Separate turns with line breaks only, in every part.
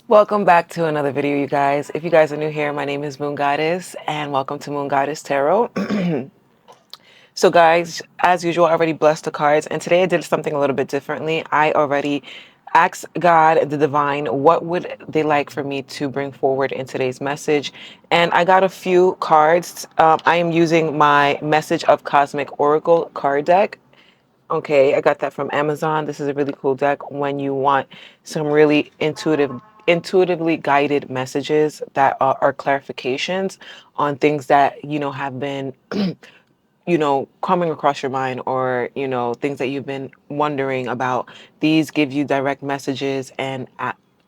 Welcome back to another video, you guys. If you guys are new here, my name is Moon Goddess, and welcome to Moon Goddess Tarot. So, guys, as usual, I already blessed the cards, and today I did something a little bit differently. I already asked God, the divine, what would they like for me to bring forward in today's message, and I got a few cards. I am using my Message of Cosmic Oracle card deck. Okay, I got that from Amazon. This is a really cool deck when you want some really intuitively guided messages that are clarifications on things that have been coming across your mind, or things that you've been wondering about. These give you direct messages and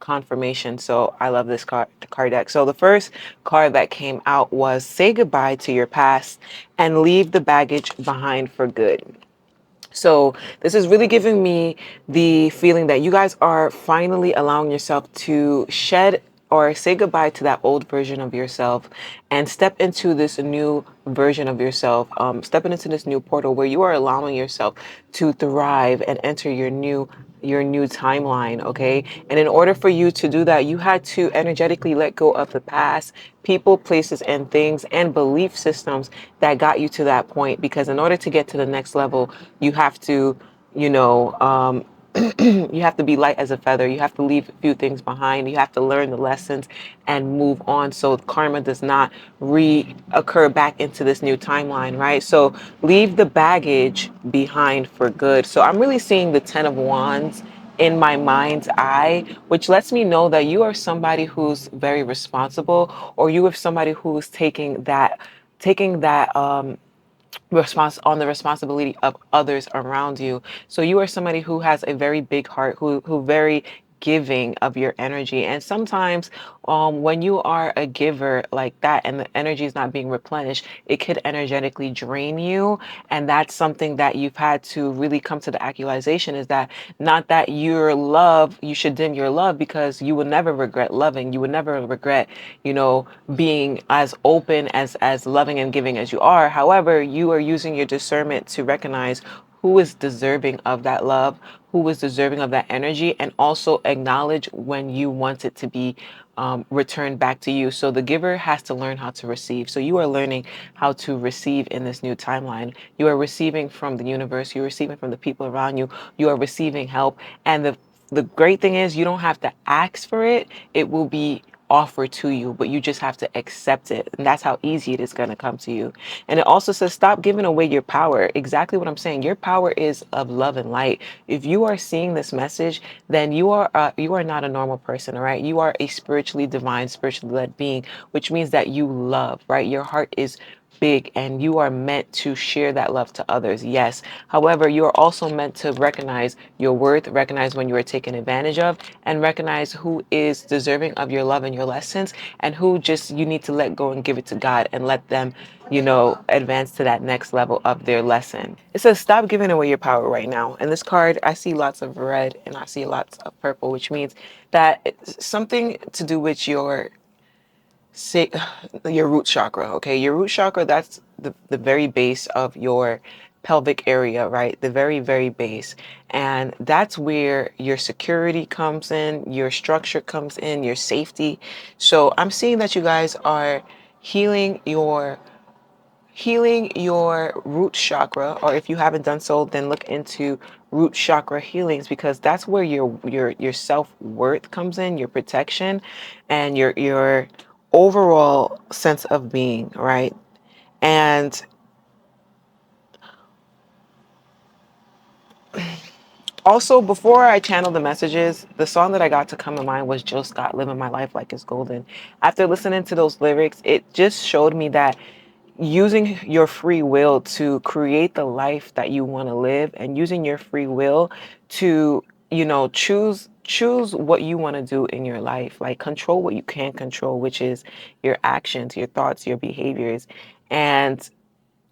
confirmation. So I love this card deck. So the first card that came out was say goodbye to your past and leave the baggage behind for good. So this is really giving me the feeling that you guys are finally allowing yourself to shed or say goodbye to that old version of yourself and step into this new version of yourself, stepping into this new portal where you are allowing yourself to thrive and enter your new timeline. Okay, and in order for you to do that, you had to energetically let go of the past, people, places, and things, and belief systems that got you to that point. Because in order to get to the next level, you have to, you know, you have to be light as a feather. You have to leave a few things behind. You have to learn the lessons and move on so karma does not reoccur back into this new timeline, right? So leave the baggage behind for good. So I'm really seeing the Ten of Wands in my mind's eye, which lets me know that you are somebody who's very responsible, or you are somebody who's taking that on the responsibility of others around you. So you are somebody who has a very big heart, who very giving of your energy. And sometimes when you are a giver like that and the energy is not being replenished, it could energetically drain you. And that's something that you've had to really come to the actualization, is that not that you should dim your love, because you will never regret loving. You would never regret, being as open, as loving and giving as you are. However, you are using your discernment to recognize who is deserving of that love, who is deserving of that energy, and also acknowledge when you want it to be returned back to you. So the giver has to learn how to receive. So you are learning how to receive in this new timeline. You are receiving from the universe. You're receiving from the people around you. You are receiving help. And the great thing is, you don't have to ask for it. It will be offered to you, but you just have to accept it. And that's how easy it is going to come to you. And it also says, stop giving away your power. Exactly what I'm saying. Your power is of love and light. If you are seeing this message, then you are not a normal person, all right? You are a spiritually divine, spiritually led being, which means that you love, right? Your heart is big and you are meant to share that love to others. Yes. However, you are also meant to recognize your worth, recognize when you are taken advantage of, and recognize who is deserving of your love and your lessons, and who just you need to let go and give it to God and let them, advance to that next level of their lesson. It says, stop giving away your power right now. And this card, I see lots of red and I see lots of purple, which means that it's something to do with say your root chakra. Okay, your root chakra, that's the very base of your pelvic area, right? The very, very base. And that's where your security comes in, your structure comes in, your safety. So I'm seeing that you guys are healing your root chakra, or if you haven't done so, then look into root chakra healings, because that's where your self-worth comes in, your protection, and your overall sense of being, right? And also, before I channel the messages, the song that I got to come to mind was Jill Scott, Living My Life Like It's Golden. After listening to those lyrics, it just showed me that using your free will to create the life that you want to live, and using your free will to, choose what you want to do in your life, like control what you can control, which is your actions, your thoughts, your behaviors. And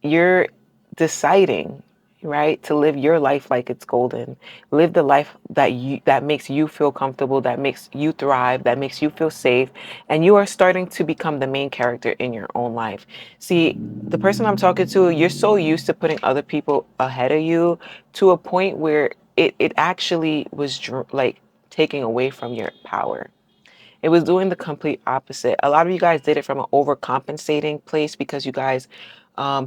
you're deciding, right, to live your life like it's golden. Live the life that makes you feel comfortable, that makes you thrive, that makes you feel safe, and you are starting to become the main character in your own life. See, the person I'm talking to, you're so used to putting other people ahead of you, to a point where it actually was like taking away from your power. It was doing the complete opposite. A lot of you guys did it from an overcompensating place because you guys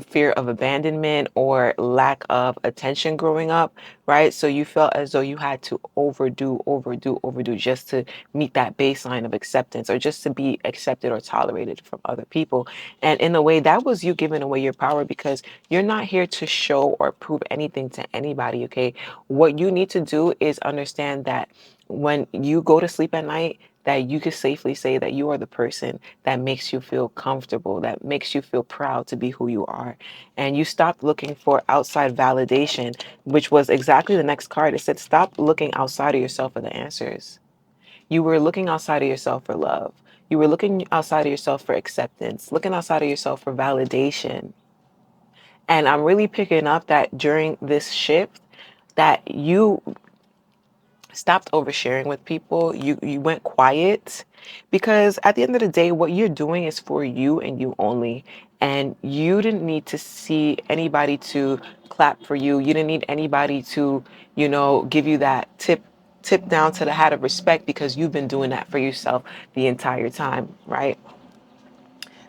fear of abandonment or lack of attention growing up, right? So you felt as though you had to overdo just to meet that baseline of acceptance or just to be accepted or tolerated from other people. And in a way, that was you giving away your power because you're not here to show or prove anything to anybody, okay? What you need to do is understand that when you go to sleep at night, that you can safely say that you are the person that makes you feel comfortable, that makes you feel proud to be who you are. And you stop looking for outside validation, which was exactly the next card. It said, stop looking outside of yourself for the answers. You were looking outside of yourself for love. You were looking outside of yourself for acceptance, looking outside of yourself for validation. And I'm really picking up that during this shift, that you stopped oversharing with people. You went quiet because at the end of the day, what you're doing is for you and you only. And you didn't need to see anybody to clap for you. You didn't need anybody to, give you that tip down to the hat of respect because you've been doing that for yourself the entire time, right?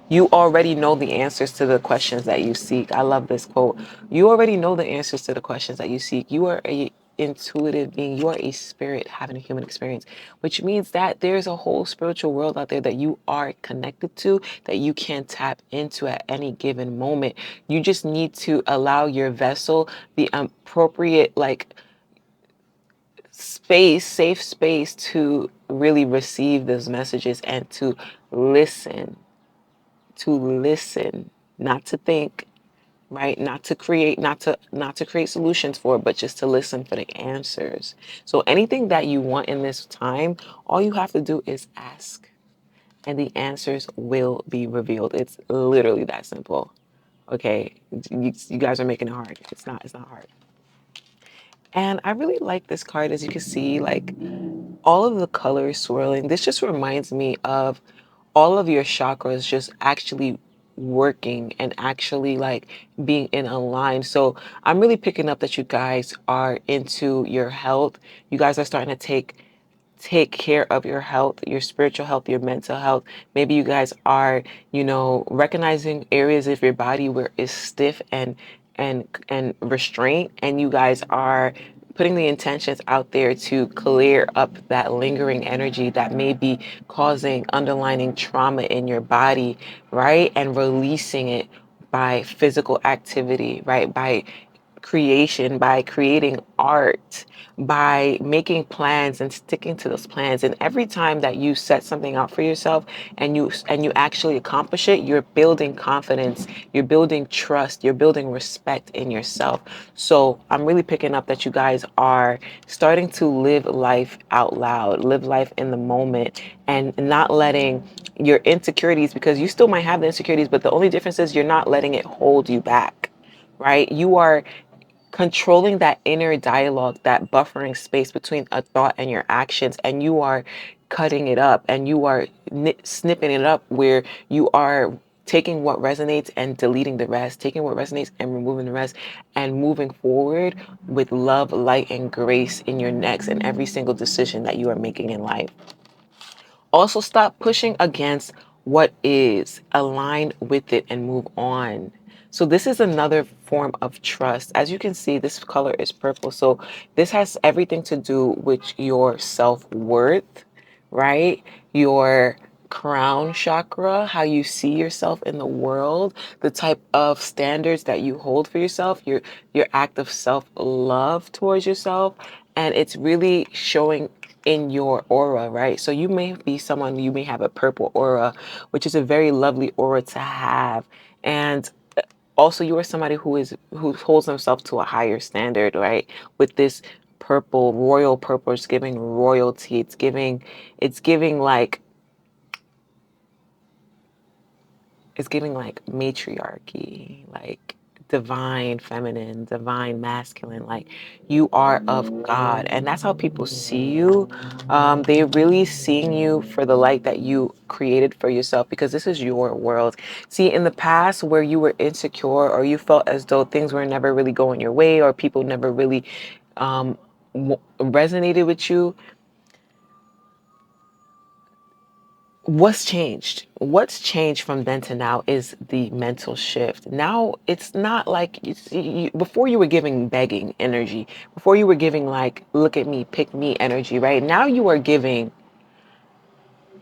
You already know the answers to the questions that you seek. I love this quote. You already know the answers to the questions that you seek. You are a intuitive being. You are a spirit having a human experience, which means that there's a whole spiritual world out there that you are connected to, that you can tap into at any given moment. You just need to allow your vessel the appropriate, like, space, safe space to really receive those messages and to listen, not to think, right? Not to create, not to create solutions for it, but just to listen for the answers. So anything that you want in this time, all you have to do is ask and the answers will be revealed. It's literally that simple. Okay? You guys are making it hard. It's not hard. And I really like this card, as you can see, like all of the colors swirling. This just reminds me of all of your chakras just actually working and actually like being in a line. So I'm really picking up that you guys are into your health. You guys are starting to take care of your health, your spiritual health, your mental health. Maybe you guys are, recognizing areas of your body where it's stiff and restraint, and you guys are putting the intentions out there to clear up that lingering energy that may be causing underlying trauma in your body, right? And releasing it by physical activity, right? By creation, by creating art, by making plans and sticking to those plans. And every time that you set something out for yourself and you actually accomplish it, you're building confidence, you're building trust, you're building respect in yourself. So I'm really picking up that you guys are starting to live life out loud, live life in the moment, and not letting your insecurities, because you still might have the insecurities, but the only difference is you're not letting it hold you back, right? You are controlling that inner dialogue, that buffering space between a thought and your actions, and you are cutting it up and you are snipping it up where you are taking what resonates and deleting the rest, taking what resonates and removing the rest, and moving forward with love, light, and grace in your next and every single decision that you are making in life. Also, stop pushing against what is, align with it and move on. So, this is another form of trust. As you can see, this color is purple. So, this has everything to do with your self worth, right? Your crown chakra, how you see yourself in the world, the type of standards that you hold for yourself, your act of self-love towards yourself, and it's really showing in your aura, right? So you may be someone, you may have a purple aura, which is a very lovely aura to have. And also you are somebody who holds themselves to a higher standard, right? With this purple, royal purple, it's giving royalty. It's giving like it's giving like matriarchy, like divine feminine, divine masculine. Like you are of God, and that's how people see you. They're really seeing you for the light that you created for yourself, because this is your world. See, in the past where you were insecure or you felt as though things were never really going your way or people never really resonated with you, What's changed? What's changed from then to now is the mental shift. Now it's not like before you were giving begging energy, before you were giving like look at me, pick me energy, right? Now you are giving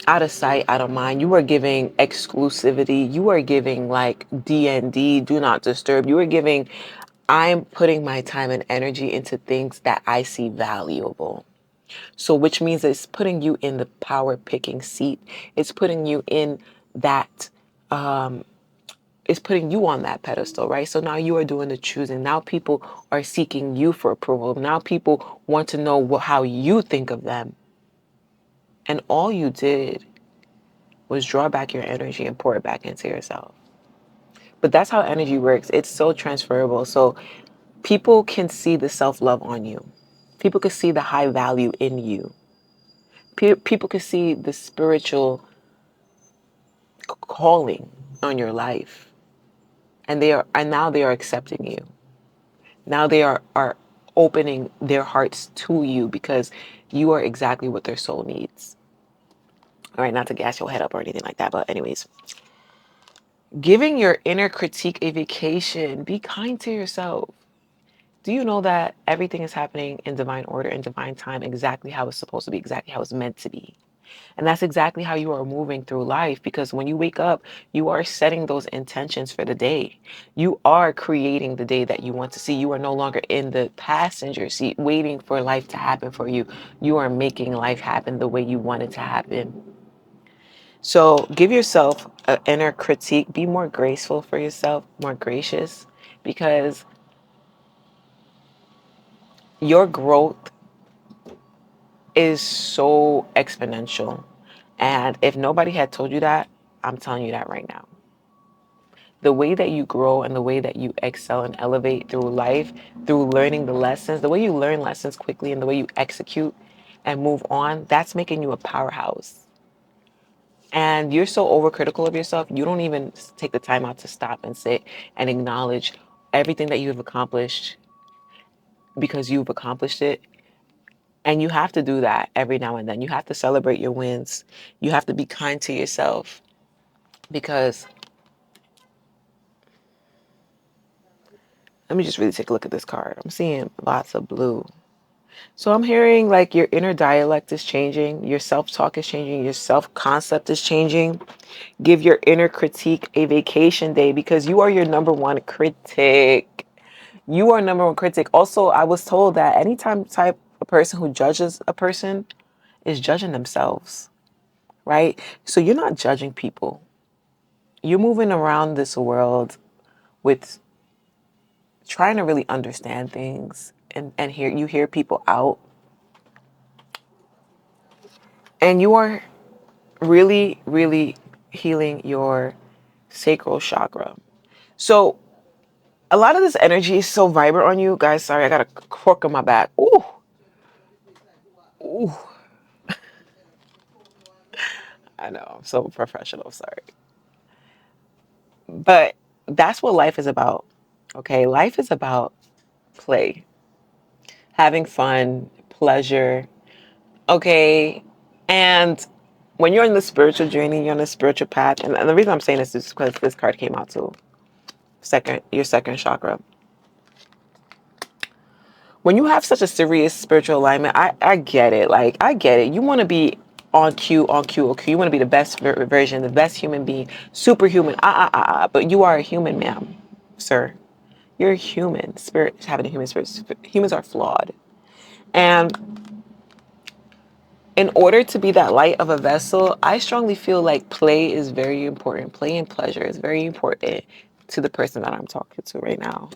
out of sight, out of mind. You are giving exclusivity. You are giving like DND, do not disturb. You are giving, I'm putting my time and energy into things that I see valuable. So, which means it's putting you in the power picking seat. It's putting you in that, it's putting you on that pedestal, right? So now you are doing the choosing. Now people are seeking you for approval. Now people want to know how you think of them. And all you did was draw back your energy and pour it back into yourself. But that's how energy works. It's so transferable. So people can see the self love on you, people can see the high value in you, people can see the spiritual calling on your life. And now they are accepting you. Now they are opening their hearts to you because you are exactly what their soul needs. All right, not to gas your head up or anything like that, but anyways, giving your inner critique a vacation. Be kind to yourself. Do you know that everything is happening in divine order, in divine time, exactly how it's supposed to be, exactly how it's meant to be? And that's exactly how you are moving through life, because when you wake up, you are setting those intentions for the day. You are creating the day that you want to see. You are no longer in the passenger seat waiting for life to happen for you. You are making life happen the way you want it to happen. So give yourself an inner critique. Be more graceful for yourself, more gracious, because your growth is so exponential. And if nobody had told you that, I'm telling you that right now. The way that you grow and the way that you excel and elevate through life, through learning the lessons, the way you learn lessons quickly and the way you execute and move on, that's making you a powerhouse. And you're so overcritical of yourself, you don't even take the time out to stop and sit and acknowledge everything that you have accomplished because you've accomplished it. And you have to do that every now and then. You have to celebrate your wins. You have to be kind to yourself because let me just really take a look at this card. I'm seeing lots of blue. So I'm hearing like your inner dialect is changing, your self-talk is changing, your self-concept is changing. Give your inner critique a vacation day because you are your number one critic. You are number one critic. Also, I was told that anytime type a person who judges a person is judging themselves, right? So you're not judging people. You're moving around this world with trying to really understand things and hear people out. And you are really, really healing your sacral chakra. So a lot of this energy is so vibrant on you. Guys, sorry, I got a crook on my back. Ooh. Ooh. I know, I'm so professional, sorry. But that's what life is about. Okay, life is about play, having fun, pleasure. Okay. And when you're in the spiritual journey, you're on the spiritual path. And the reason I'm saying this is because this card came out too. Your second chakra. When you have such a serious spiritual alignment, I get it. Like, I get it. You want to be on cue, on cue, on cue. You want to be the best version, the best human being, superhuman. But you are a human, ma'am, sir. You're a human. Spirit, having a human spirit. Humans are flawed. And in order to be that light of a vessel, I strongly feel like play is very important. Play and pleasure is very important to the person that I'm talking to right now.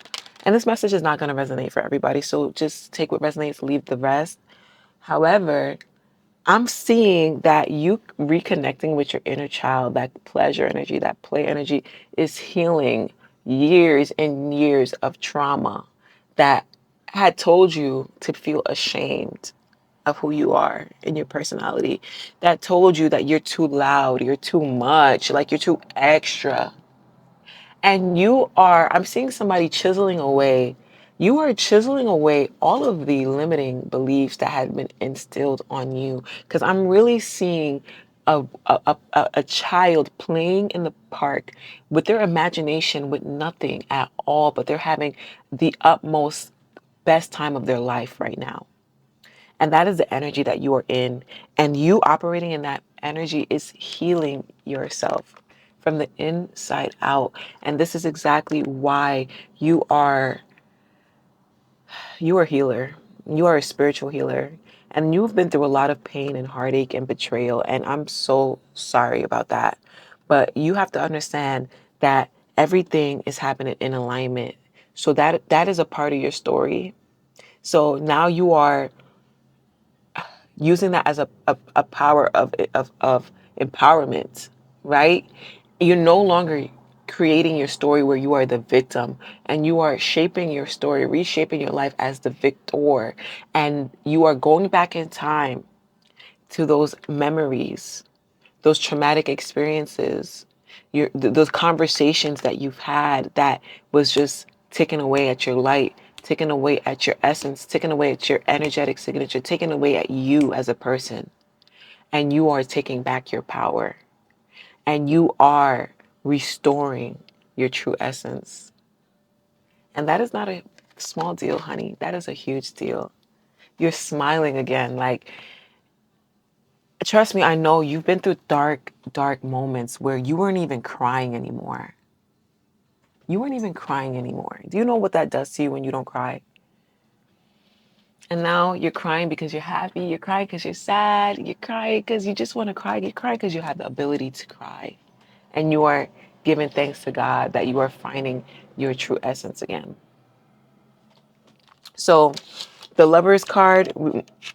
And this message is not going to resonate for everybody. So just take what resonates, leave the rest. However, I'm seeing that you reconnecting with your inner child, that pleasure energy, that play energy is healing years and years of trauma that had told you to feel ashamed of who you are and your personality, that told you that you're too loud, you're too much, like you're too extra. And I'm seeing somebody chiseling away. You are chiseling away all of the limiting beliefs that had been instilled on you. Because I'm really seeing a child playing in the park with their imagination with nothing at all, but they're having the utmost best time of their life right now. And that is the energy that you are in. And you operating in that energy is healing yourself from the inside out. And this is exactly why you are a healer. You are a spiritual healer. And you've been through a lot of pain and heartache and betrayal. And I'm so sorry about that. But you have to understand that everything is happening in alignment. So that is a part of your story. So now you are using that as a power of empowerment, right? You're no longer creating your story where you are the victim, and you are shaping your story, reshaping your life as the victor. And you are going back in time to those memories, those traumatic experiences, those conversations that you've had that was just ticking away at your light, ticking away at your essence, ticking away at your energetic signature, ticking away at you as a person. And you are taking back your power, and you are restoring your true essence. And that is not a small deal, honey. That is a huge deal. You're smiling again. Like, trust me, I know you've been through dark, dark moments where you weren't even crying anymore. You weren't even crying anymore. Do you know what that does to you when you don't cry? And now you're crying because you're happy. You're crying because you're sad. You're crying because you just want to cry. You cry because you have the ability to cry. And you are giving thanks to God that you are finding your true essence again. So the Lovers card,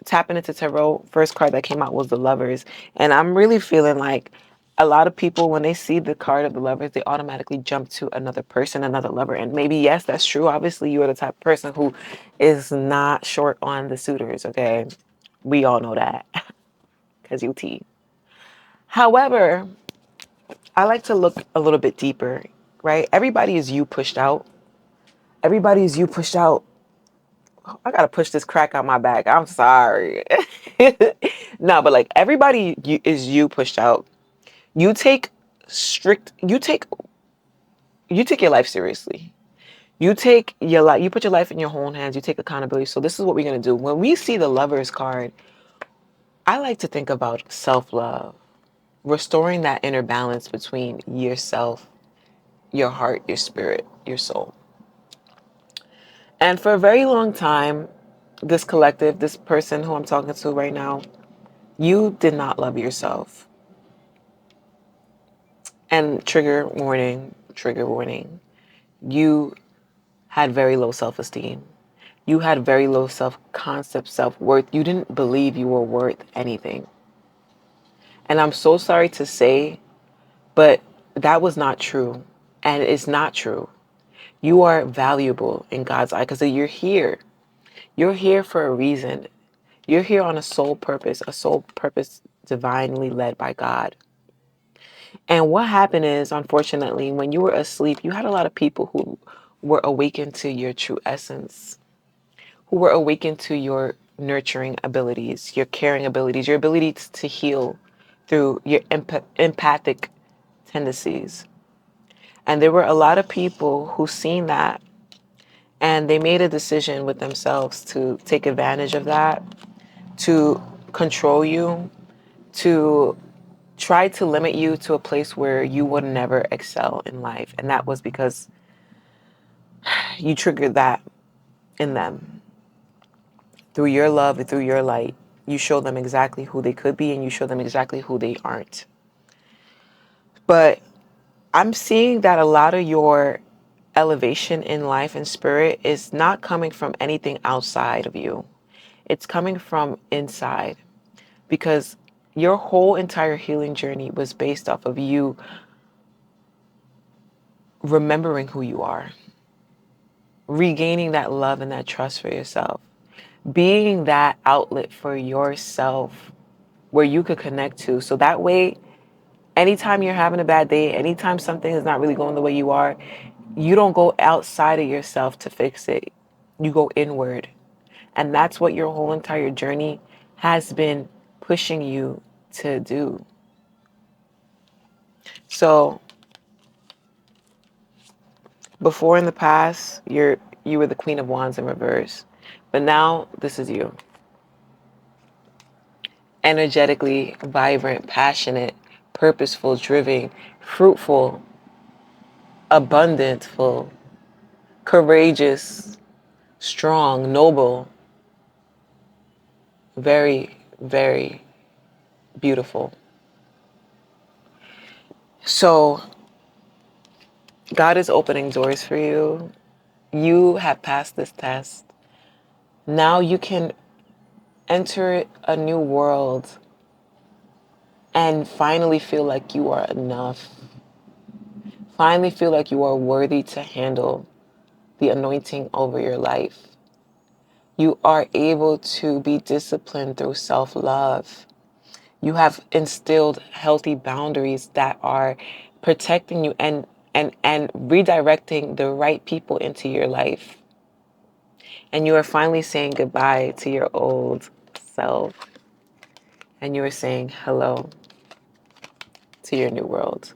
tapping into tarot, first card that came out was the Lovers. And I'm really feeling like a lot of people, when they see the card of the Lovers, they automatically jump to another person, another lover. And maybe, yes, that's true. Obviously, you are the type of person who is not short on the suitors, okay? We all know that because you T. However, I like to look a little bit deeper, right? Everybody is you pushed out. Everybody is you pushed out. I gotta push this crack out my back. I'm sorry. No, but like everybody is you pushed out. You take strict. You take your life seriously. You take your life. You put your life in your own hands. You take accountability. So this is what we're gonna do. When we see the Lovers card, I like to think about self love, restoring that inner balance between yourself, your heart, your spirit, your soul. And for a very long time, this collective, this person who I'm talking to right now, you did not love yourself. And trigger warning, you had very low self esteem. You had very low self concept, self worth. You didn't believe you were worth anything. And I'm so sorry to say, but that was not true. And it's not true. You are valuable in God's eye because you're here. You're here for a reason. You're here on a soul purpose divinely led by God. And what happened is, unfortunately, when you were asleep, you had a lot of people who were awakened to your true essence, who were awakened to your nurturing abilities, your caring abilities, your ability to heal through your empathic tendencies. And there were a lot of people who seen that, and they made a decision with themselves to take advantage of that, to control you, to try to limit you to a place where you would never excel in life. And that was because you triggered that in them. Through your love and through your light, you show them exactly who they could be, and you show them exactly who they aren't. But I'm seeing that a lot of your elevation in life and spirit is not coming from anything outside of you. It's coming from inside, because your whole entire healing journey was based off of you remembering who you are, regaining that love and that trust for yourself, being that outlet for yourself where you could connect to. So that way, anytime you're having a bad day, anytime something is not really going the way you are, you don't go outside of yourself to fix it. You go inward. And that's what your whole entire journey has been pushing you to do. So before in the past, you were the Queen of Wands in reverse. But now this is you. Energetically vibrant, passionate, purposeful, driven, fruitful, abundantful, courageous, strong, noble, very, very beautiful. So God is opening doors for you. You have passed this test. Now you can enter a new world and finally feel like you are enough. Finally feel like you are worthy to handle the anointing over your life. You are able to be disciplined through self-love. You have instilled healthy boundaries that are protecting you and redirecting the right people into your life. And you are finally saying goodbye to your old self. And you are saying hello to your new world.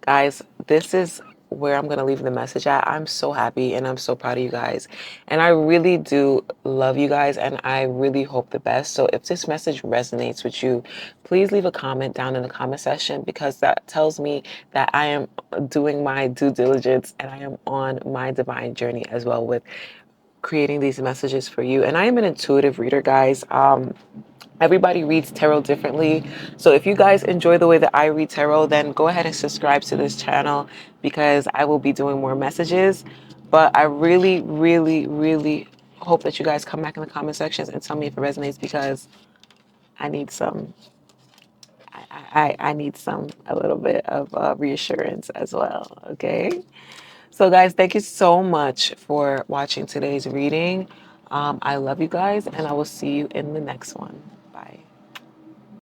Guys, this is where I'm going to leave the message at. I'm so happy and I'm so proud of you guys. And I really do love you guys and I really hope the best. So if this message resonates with you, please leave a comment down in the comment section because that tells me that I am doing my due diligence and I am on my divine journey as well with creating these messages for you. And I am an intuitive reader, guys. Everybody reads tarot differently. So if you guys enjoy the way that I read tarot, then go ahead and subscribe to this channel because I will be doing more messages. But I really, really, really hope that you guys come back in the comment sections and tell me if it resonates because I need some. I need a little bit of reassurance as well. Okay. So guys, thank you so much for watching today's reading. I love you guys and I will see you in the next one.